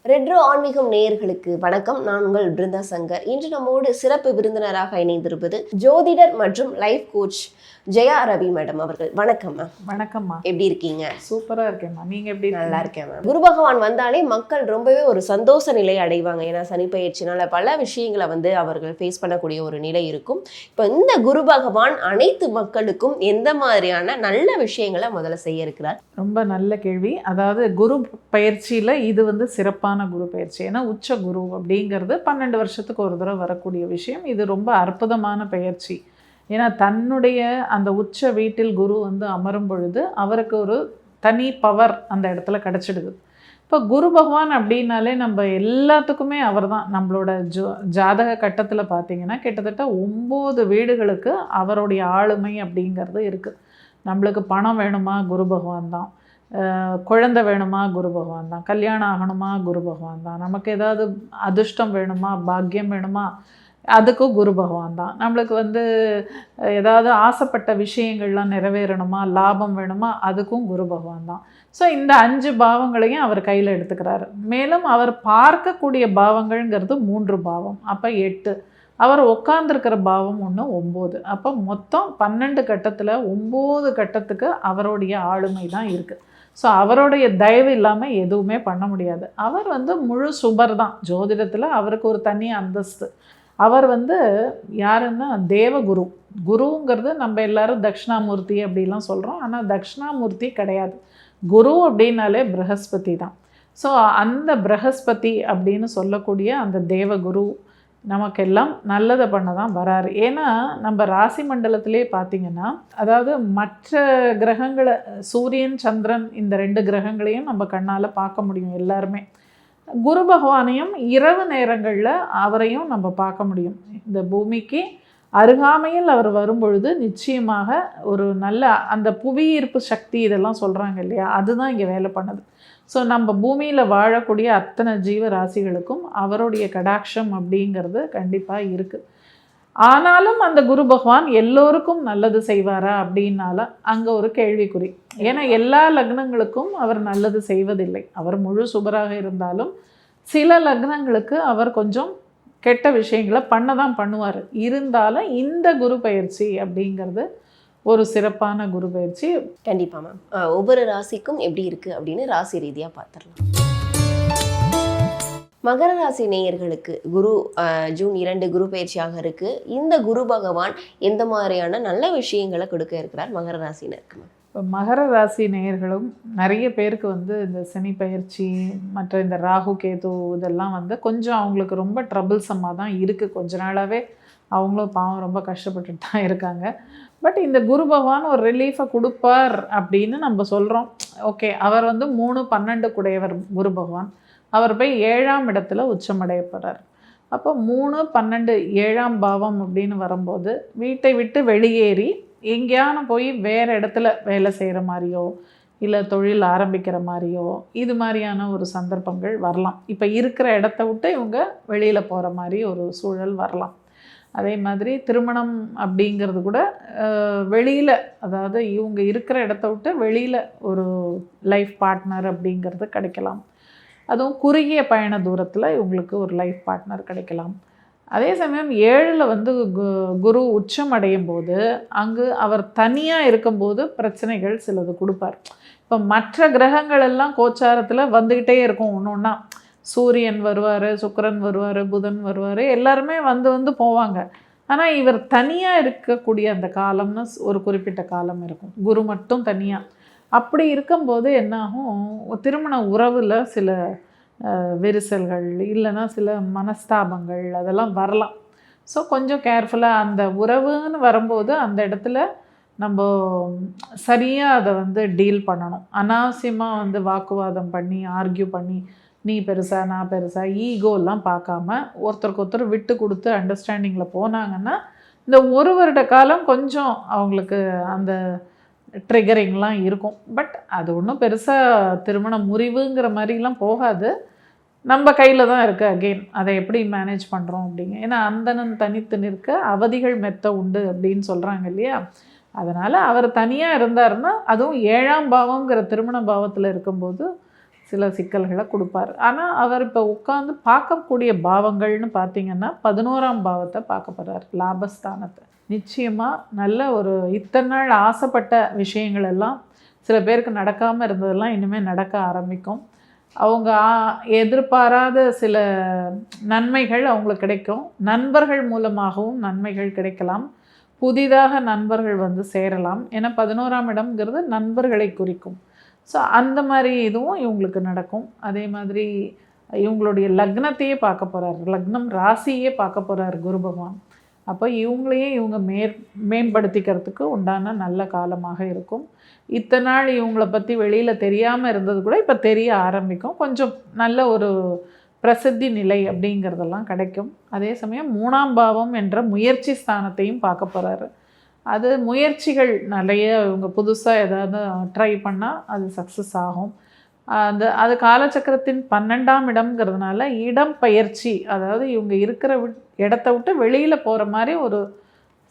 Retro ஆன்மீகம் நேயர்களுக்கு வணக்கம். நான் உங்கள் பிருந்தா சங்கர். இன்று நம்மோடு சிறப்பு விருந்தினராக இணைந்திருப்பது ஜோதிடர் மற்றும் life coach Jaya Ravi madam அவர்கள். வணக்கம் மேம். வணக்கம்மா. எப்படி இருக்கீங்க? சூப்பரா இருக்கேன்மா. நீங்க எப்படி? நல்லா இருக்கேன் மேம். குரு பகவான் வந்தாலே மக்கள் ரொம்பவே ஒரு சந்தோஷ நிலை அடைவாங்க. ஏன்னா சனி பயிற்சினால பல விஷயங்களை அவர்கள் ஃபேஸ் பண்ணக்கூடிய ஒரு நிலை இருக்கும். இப்போ இந்த குரு பகவான் அனைத்து மக்களுக்கும் எந்த மாதிரியான நல்ல விஷயங்களை முதல்ல செய்ய இருக்கிறார்? ரொம்ப நல்ல கேள்வி. அதாவது குரு பயிற்சியில இது சிறப்பான குரு பயிற்சி. ஏன்னா உச்ச குரு அப்படிங்கிறது 12 வருஷத்துக்கு ஒரு தடவை வரக்கூடிய விஷயம். இது ரொம்ப அற்புதமான பயிற்சி. ஏன்னா தன்னுடைய அந்த உச்ச வீட்டில் குரு அமரும் பொழுது அவருக்கு ஒரு தனி பவர் அந்த இடத்துல கிடச்சிடுது. இப்போ குரு பகவான் அப்படின்னாலே நம்ம எல்லாத்துக்குமே அவர் தான். நம்மளோட ஜாதக கட்டத்தில் பார்த்தீங்கன்னா கிட்டத்தட்ட 9 வீடுகளுக்கு அவருடைய ஆளுமை அப்படிங்கிறது இருக்குது. நம்மளுக்கு பணம் வேணுமா, குரு பகவான் தான். குழந்தை வேணுமா, குரு பகவான் தான். கல்யாணம் ஆகணுமா, குரு பகவான் தான். நமக்கு ஏதாவது அதிர்ஷ்டம் வேணுமா, பாக்கியம் வேணுமா, அதுக்கும் குரு பகவான் தான். நம்மளுக்கு ஏதாவது ஆசைப்பட்ட விஷயங்கள்லாம் நிறைவேறணுமா, லாபம் வேணுமா, அதுக்கும் குரு பகவான் தான். ஸோ இந்த 5 பாவங்களையும் அவர் கையில் எடுத்துக்கிறாரு. மேலும் அவர் பார்க்கக்கூடிய பாவங்கள்ங்கிறது 3 பாவம், அப்போ 8. அவர் உட்கார்ந்துருக்கிற பாவம் 9. அப்போ மொத்தம் 12 கட்டத்தில் 9 கட்டத்துக்கு அவருடைய ஆளுமை தான் இருக்குது. ஸோ அவருடைய தயவு இல்லாமல் எதுவுமே பண்ண முடியாது. அவர் முழு சுபர் தான். ஜோதிடத்தில் அவருக்கு ஒரு தனி அந்தஸ்து. அவர் யாருன்னா தேவகுரு. குருங்கிறது நம்ம எல்லாரும் தட்சிணாமூர்த்தி அப்படிலாம் சொல்கிறோம். ஆனால் தட்சிணாமூர்த்தி கிடையாது. குரு அப்படின்னாலே ப்ரஹஸ்பதி தான். ஸோ அந்த ப்ரஹஸ்பதி அப்படின்னு சொல்லக்கூடிய அந்த தேவகுரு நமக்கெல்லாம் நல்லதை பண்ண தான் வராரு. ஏன்னா நம்ம ராசி மண்டலத்திலே பார்த்திங்கன்னா, அதாவது மற்ற கிரகங்களை, சூரியன் சந்திரன் இந்த 2 கிரகங்களையும் நம்ம கண்ணால் பார்க்க முடியும் எல்லாருமே. குரு பகவானையும் இரவு நேரங்களில் அவரையும் நம்ம பார்க்க முடியும். இந்த பூமிக்கு அருகாமையில் அவர் வரும்பொழுது நிச்சயமாக ஒரு நல்ல அந்த புவியீர்ப்பு சக்தி இதெல்லாம் சொல்கிறாங்க இல்லையா, அதுதான் இங்கே வேலை பண்ணுது. ஸோ நம்ம பூமியில் வாழக்கூடிய அத்தனை ஜீவராசிகளுக்கும் அவருடைய கடாட்சம் அப்படிங்கிறது கண்டிப்பாக இருக்குது. ஆனாலும் அந்த குரு பகவான் எல்லோருக்கும் நல்லது செய்வாரா அப்படின்னால அங்கே ஒரு கேள்விக்குறி. ஏன்னா எல்லா லக்னங்களுக்கும் அவர் நல்லது செய்வதில்லை. அவர் முழு சுபராக இருந்தாலும் சில லக்னங்களுக்கு அவர் கொஞ்சம் கெட்ட விஷயங்களை பண்ண தான் பண்ணுவார். இருந்தாலும் இந்த குரு பயிற்சி அப்படிங்கிறது ஒரு சிறப்பான குரு பயிற்சி. கண்டிப்பாக மேம். ஒவ்வொரு ராசிக்கும் எப்படி இருக்குது அப்படின்னு ராசி ரீதியாக பார்த்துடலாம். மகர ராசி நேயர்களுக்கு குரு ஜூன் 2 குரு பயிற்சியாக இருக்குது. இந்த குரு பகவான் எந்த மாதிரியான நல்ல விஷயங்களை கொடுக்க இருக்கிறார் மகர ராசினருக்கு? இப்போ மகர ராசி நேயர்களும் நிறைய பேருக்கு இந்த சனி பயிற்சி மற்ற இந்த ராகு கேது இதெல்லாம் கொஞ்சம் அவங்களுக்கு ரொம்ப ட்ரபிள்சமாக தான் இருக்குது. கொஞ்ச நாளாகவே அவங்களும் பாவம் ரொம்ப கஷ்டப்பட்டுட்டு தான் இருக்காங்க. பட் இந்த குரு பகவான் ஒரு ரிலீஃபை கொடுப்பார் அப்படின்னு நம்ம சொல்கிறோம். ஓகே, அவர் 3, 12 கூடையவர் குரு பகவான். அவர் போய் 7ஆம் இடத்துல உச்சமடைய போகிறார். அப்போ 3, 12, 7ஆம் பாவம் அப்படின்னு வரும்போது வீட்டை விட்டு வெளியேறி எங்கேயான போய் வேறு இடத்துல வேலை செய்கிற மாதிரியோ இல்லை தொழில் ஆரம்பிக்கிற மாதிரியோ இது மாதிரியான ஒரு சந்தர்ப்பங்கள் வரலாம். இப்போ இருக்கிற இடத்த விட்டு இவங்க வெளியில் போகிற மாதிரி ஒரு சூழல் வரலாம். அதே மாதிரி திருமணம் அப்படிங்கிறது கூட வெளியில், அதாவது இவங்க இருக்கிற இடத்த விட்டு வெளியில் ஒரு லைஃப் பார்ட்னர் அப்படிங்கிறது கிடைக்கலாம். அதுவும் குறுகிய பயண தூரத்தில் இவங்களுக்கு ஒரு லைஃப் பார்ட்னர் கிடைக்கலாம். அதே சமயம் 7ல் குரு உச்சம் அடையும் போது அங்கு அவர் தனியாக இருக்கும்போது பிரச்சனைகள் சிலது கொடுப்பார். இப்போ மற்ற கிரகங்கள் எல்லாம் கோச்சாரத்தில் வந்துக்கிட்டே இருக்கும். ஒன்று ஒன்றா சூரியன் வருவார், சுக்கிரன் வருவார், புதன் வருவார், எல்லாருமே வந்து போவாங்க. ஆனால் இவர் தனியாக இருக்கக்கூடிய அந்த காலம்னு ஒரு குறிப்பிட்ட காலம் இருக்கும். குரு மட்டும் தனியாக. அப்படி இருக்கும்போது என்னாகும், திருமண உறவில் சில விரிசல்கள் இல்லைன்னா சில மனஸ்தாபங்கள் அதெல்லாம் வரலாம். ஸோ கொஞ்சம் கேர்ஃபுல்லாக அந்த உறவுன்னு வரும்போது அந்த இடத்துல நம்ம சரியாக அதை டீல் பண்ணணும். அனாவசியமாக வாக்குவாதம் பண்ணி ஆர்கியூ பண்ணி நீ பெருசா நான் பெருசா ஈகோலாம் பார்க்காம ஒருத்தருக்கு ஒருத்தர் விட்டு கொடுத்து அண்டர்ஸ்டாண்டிங்கில் போனாங்கன்னா இந்த 1 வருட காலம் கொஞ்சம் அவங்களுக்கு அந்த ட்ரிகரிங்லாம் இருக்கும். பட் அது ஒன்றும் பெருசாக திருமண முறிவுங்கிற மாதிரிலாம் போகாது. நம்ம கையில் தான் இருக்குது. அகெயின் அதை எப்படி மேனேஜ் பண்ணுறோம் அப்படிங்க. ஏன்னா அந்தணன் தனித்து நிற்க அவதிகள் மெத்த உண்டு அப்படின்னு சொல்கிறாங்க இல்லையா. அதனால் அவர் தனியாக இருந்தாருன்னா, அதுவும் 7ஆம் பாவங்கிற திருமண பாவத்தில் இருக்கும்போது சில சிக்கல்களை கொடுப்பார். ஆனால் அவர் இப்போ உட்காந்து பார்க்கக்கூடிய பாவங்கள்னு பார்த்தீங்கன்னா 11ஆம் பாவத்தை பார்க்க போகிறார், லாபஸ்தானத்தை. நிச்சயமாக நல்ல ஒரு இத்தனை நாள் ஆசைப்பட்ட விஷயங்கள் எல்லாம் சில பேருக்கு நடக்காமல் இருந்ததெல்லாம் இனிமேல் நடக்க ஆரம்பிக்கும். அவங்க எதிர்பாராத சில நன்மைகள் அவங்களுக்கு கிடைக்கும். நண்பர்கள் மூலமாகவும் நன்மைகள் கிடைக்கலாம். புதிதாக நண்பர்கள் வந்து சேரலாம். ஏன்னா 11ஆம் இடம்ங்கிறது நண்பர்களை குறிக்கும். ஸோ அந்த மாதிரி இதுவும் இவங்களுக்கு நடக்கும். அதே மாதிரி இவங்களுடைய லக்னத்தையே பார்க்க போகிறார், லக்னம் ராசியே பார்க்க போகிறார் குரு பகவான். அப்போ இவங்களையே இவங்க மேம்படுத்திக்கிறதுக்கு உண்டான நல்ல காலமாக இருக்கும். இத்தனை நாள் இவங்களை பற்றி வெளியில் தெரியாமல் இருந்தது கூட இப்போ தெரிய ஆரம்பிக்கும். கொஞ்சம் நல்ல ஒரு பிரசித்தி நிலை அப்படிங்கிறதெல்லாம் கிடைக்கும். அதே சமயம் 3ஆம் பாவம் என்ற முயற்சி ஸ்தானத்தையும் பார்க்க போகிறாரு. அது முயற்சிகள் நிறைய இவங்க புதுசாக ஏதாவது ட்ரை பண்ணால் அது சக்ஸஸ் ஆகும். அது காலச்சக்கரத்தின் 12ஆம் இடம்ங்கிறதுனால இடம் பயிற்சி, அதாவது இவங்க இருக்கிற இடத்த விட்டு வெளியில் போகிற மாதிரி ஒரு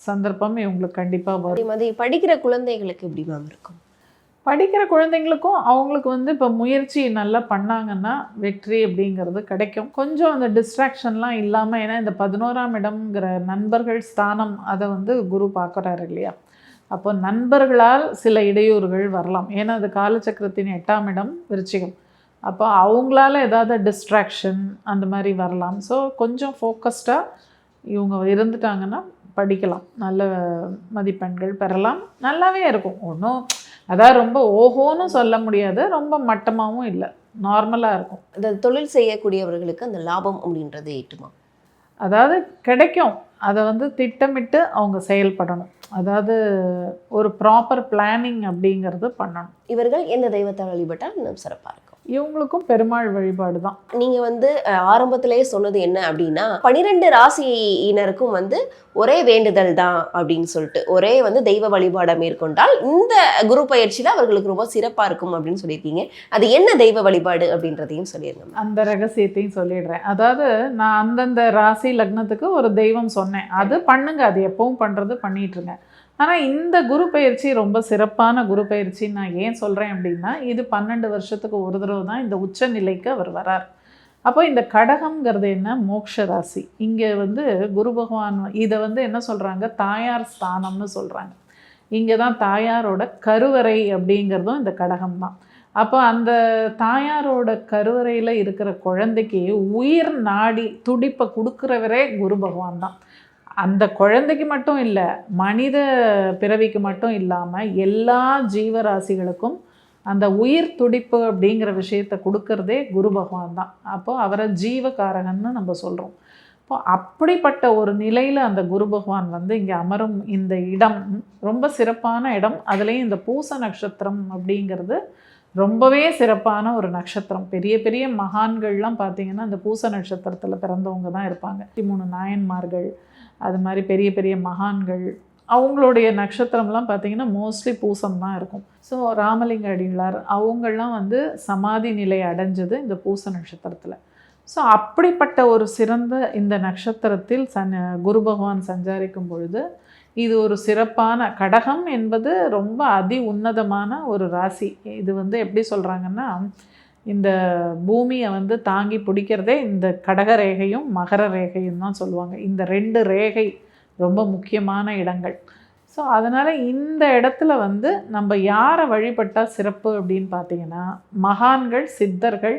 சந்தர்ப்பம் இவங்களுக்கு கண்டிப்பாக வரும். அதே மாதிரி படிக்கிற குழந்தைகளுக்கு எப்படி மேம் இருக்கும்? படிக்கிற குழந்தைங்களுக்கும் அவங்களுக்கு வந்து இப்போ முயற்சி நல்லா பண்ணாங்கன்னா வெற்றி அப்படிங்கிறது கிடைக்கும். கொஞ்சம் அந்த டிஸ்ட்ராக்ஷன்லாம் இல்லாமல், ஏன்னா இந்த 11ஆம் இடம்ங்கிற நண்பர்கள் ஸ்தானம் அதை வந்து குரு பார்க்குறாரு இல்லையா, அப்போ நண்பர்களால் சில இடையூறுகள் வரலாம். ஏன்னா அது காலச்சக்கரத்தின் 8ஆம் இடம் விருச்சிகம். அப்போ அவங்களால ஏதாவது டிஸ்ட்ராக்ஷன் அந்த மாதிரி வரலாம். ஸோ கொஞ்சம் ஃபோக்கஸ்டாக இவங்க இருந்துட்டாங்கன்னா படிக்கலாம், நல்ல மதிப்பெண்கள் பெறலாம், நல்லாவே இருக்கும். ஒன்றும் அதான் ரொம்ப ஓஹோன்னு சொல்ல முடியாது, ரொம்ப மட்டமாகவும் இல்லை, நார்மலாக இருக்கும். அந்த தொழில் செய்யக்கூடியவர்களுக்கு அந்த லாபம் அப்படின்றது ஏற்றுமா? அதாவது கிடைக்கும், அதை வந்து திட்டமிட்டு அவங்க செயல்படணும். அதாவது ஒரு ப்ராப்பர் பிளானிங் அப்படிங்கிறது பண்ணணும். இவர்கள் எந்த தெய்வத்தை வழிபட்டால் இன்னும் சிறப்பாக இருக்கும்? இவங்களுக்கும் பெருமாள் வழிபாடு தான். நீங்கள் வந்து ஆரம்பத்திலேயே சொன்னது என்ன அப்படின்னா 12 ராசியினருக்கும் வந்து ஒரே வேண்டுதல் தான் அப்படின்னு சொல்லிட்டு, ஒரே வந்து தெய்வ வழிபாடை மேற்கொண்டால் இந்த குரு பயிற்சியில் அவர்களுக்கு ரொம்ப சிறப்பாக இருக்கும் அப்படின்னு சொல்லியிருக்கீங்க. அது என்ன தெய்வ வழிபாடு அப்படின்றதையும் சொல்லிடுங்க. அந்த ரகசியத்தையும் சொல்லிடுறேன். அதாவது நான் அந்தந்த ராசி லக்னத்துக்கு ஒரு தெய்வம் சொன்னேன், அது பண்ணுங்க, அது எப்பவும் பண்ணுறது பண்ணிட்டுருங்க. ஆனால் இந்த குரு பயிற்சி ரொம்ப சிறப்பான குரு பயிற்சின்னு நான் ஏன் சொல்கிறேன் அப்படின்னா, இது 12 வருஷத்துக்கு ஒரு தடவை தான் இந்த உச்ச நிலைக்கு அவர் வரார். அப்போ இந்த கடகம்ங்கிறது என்ன, மோட்ச ராசி. இங்கே வந்து குரு பகவான் இதை வந்து என்ன சொல்கிறாங்க, தாயார் ஸ்தானம்னு சொல்கிறாங்க. இங்கே தான் தாயாரோட கருவறை அப்படிங்கிறதும் இந்த கடகம் தான். அப்போ அந்த தாயாரோட கருவறையில் இருக்கிற குழந்தைக்கு உயிர் நாடி துடிப்பை கொடுக்குறவரே குரு பகவான் தான். அந்த குழந்தைக்கு மட்டும் இல்லை, மனித பிறவிக்கு மட்டும் இல்லாமல் எல்லா ஜீவராசிகளுக்கும் அந்த உயிர் துடிப்பு அப்படிங்கிற விஷயத்தை கொடுக்கறதே குரு பகவான் தான். அப்போது அவரை ஜீவகாரகன்னு நம்ம சொல்கிறோம். இப்போ அப்படிப்பட்ட ஒரு நிலையில் அந்த குரு பகவான் வந்து இங்கே அமரும் இந்த இடம் ரொம்ப சிறப்பான இடம். அதுலேயும் இந்த பூச நட்சத்திரம் அப்படிங்கிறது ரொம்பவே சிறப்பான ஒரு நட்சத்திரம். பெரிய பெரிய மகான்கள்லாம் பார்த்திங்கன்னா இந்த பூச நட்சத்திரத்தில் பிறந்தவங்க தான் இருப்பாங்க. 13 நாயன்மார்கள், அது மாதிரி பெரிய பெரிய மகான்கள், அவங்களுடைய நட்சத்திரம்லாம் பார்த்திங்கன்னா மோஸ்ட்லி பூசம் தான் இருக்கும். ஸோ ராமலிங்க அடிகளார் அவங்கள்லாம் வந்து சமாதி நிலை அடைஞ்சது இந்த பூச நட்சத்திரத்தில். ஸோ அப்படிப்பட்ட ஒரு சிறந்த இந்த நட்சத்திரத்தில் குரு பகவான் சஞ்சாரிக்கும் பொழுது இது ஒரு சிறப்பான கடகம் என்பது ரொம்ப அதி உன்னதமான ஒரு ராசி. இது வந்து எப்படி சொல்கிறாங்கன்னா, இந்த பூமியை வந்து தாங்கி பிடிக்கிறதே இந்த கடக ரேகையும் மகர ரேகையும் தான் சொல்லுவாங்க. இந்த 2 ரேகை ரொம்ப முக்கியமான இடங்கள். ஸோ அதனால் இந்த இடத்துல வந்து நம்ம யாரை வழிபட்டால் சிறப்பு அப்படின்னு பார்த்தீங்கன்னா, மகான்கள், சித்தர்கள்,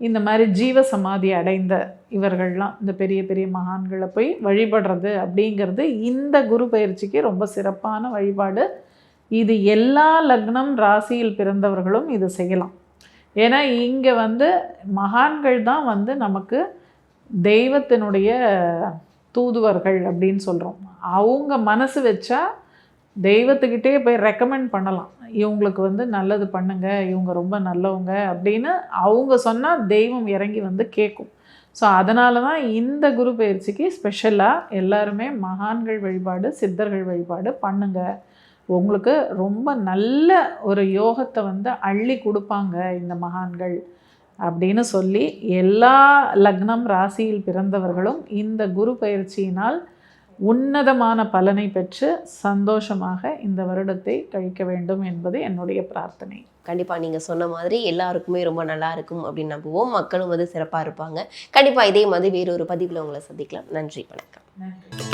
இந்த மாதிரி ஜீவ சமாதி அடைந்த இவர்கள்லாம், இந்த பெரிய பெரிய மகான்களை போய் வழிபடுறது அப்படிங்கிறது இந்த குரு பயிற்சிக்கு ரொம்ப சிறப்பான வழிபாடு. இது எல்லா லக்னம் ராசியில் பிறந்தவர்களும் இது செய்யலாம். ஏன்னா இங்கே வந்து மகான்கள் தான் வந்து நமக்கு தெய்வத்தினுடைய தூதுவர்கள் அப்படின்னு சொல்கிறோம். அவங்க மனசு வச்சா தெய்வத்துக்கிட்டே போய் ரெக்கமெண்ட் பண்ணலாம், இவங்களுக்கு வந்து நல்லது பண்ணுங்க, இவங்க ரொம்ப நல்லவங்க அப்படின்னு அவங்க சொன்னால் தெய்வம் இறங்கி வந்து கேட்கும். ஸோ அதனால தான் இந்த குரு பயிற்சிக்கு ஸ்பெஷலாக எல்லாருமே மகான்கள் வழிபாடு, சித்தர்கள் வழிபாடு பண்ணுங்க, உங்களுக்கு ரொம்ப நல்ல ஒரு யோகத்தை வந்து அள்ளி கொடுப்பாங்க இந்த மகான்கள் அப்படின்னு சொல்லி எல்லா லக்னம் ராசியில் பிறந்தவர்களும் இந்த குரு பயிற்சியினால் உன்னதமான பலனை பெற்று சந்தோஷமாக இந்த வருடத்தை கழிக்க வேண்டும் என்பது என்னுடைய பிரார்த்தனை. கண்டிப்பா நீங்க சொன்ன மாதிரி எல்லாருக்குமே ரொம்ப நல்லா இருக்கும் அப்படின்னு நம்புவோம். மக்களும் வந்து சிறப்பா இருப்பாங்க. கண்டிப்பா இதே மாதிரி வேறொரு பதிவுல உங்களை சந்திக்கலாம். நன்றி, வணக்கம். நன்றி.